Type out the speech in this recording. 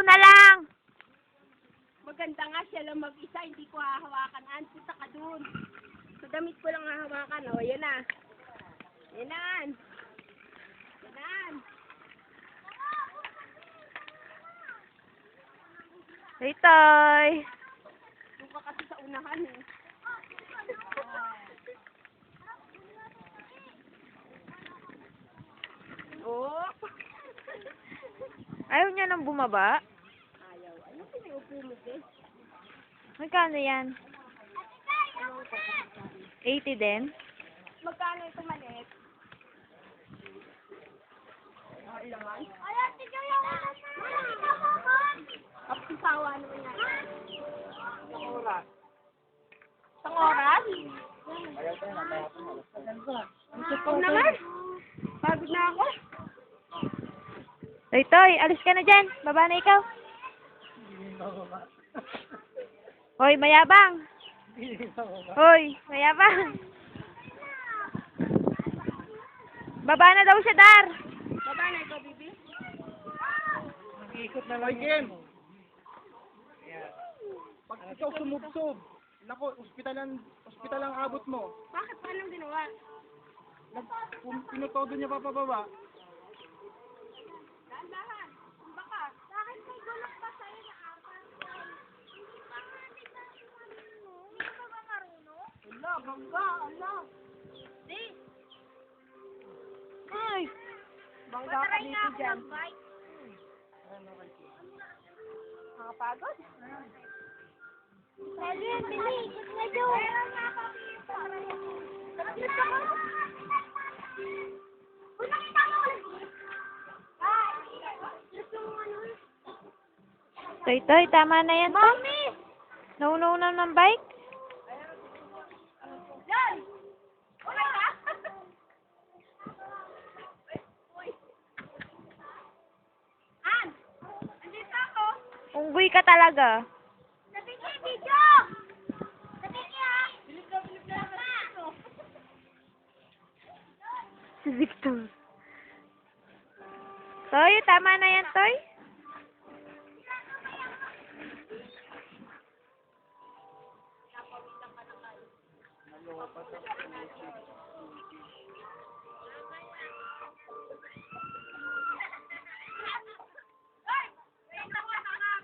na lang. Maganda nga siya lang mag-isa, hindi ko hahawakan. Punta ka dun. Sa damit ko lang hahawakan. O, yan na. Yan na. Yan na. Toy. Doon ka kasi sa unahan eh. Oh. Ayaw niya nang bumaba. Ayaw. Ano piniupo mo, eh? Magkano yan? 80 din? Magkano ito maliit? Laman? Kapisawa naman yan. Isang oras. Isang oras? Huwag naman. Pagod na ako. Toy, alis ka na dyan. Baba na ikaw. Hoy, mayabang. Hoy, mayabang. Baba na daw siya, Dar. Baba na ikaw, bibi. Ikot na lang game. Pag ikaw sumubsob, nako, ospital ang abot mo. Bakit? Paano ginawa? Pinutodo niya papababa. Dahan-dahan. Baka. Bakit may gulong pa sa'yo na apat? Hindi ka ba marunong? Wala, bangga. Ano? Di. Ay. Bangga ka dito dyan. Nakapagod? Pwede yan, Bili. Ikot na doon. Meron nga kami yung parang. Gusto ko? Unang kita mo. Gusto mo ano? Toy, tama na yan. Mami! Naunaw na ng bike. Yan! Okay ka? Uy! An! Andito ako! Unggoy ka talaga. Sabi niya, video! Sabi niya! Bilip na ako. Si Victor. Toy, tama na yan, Toy.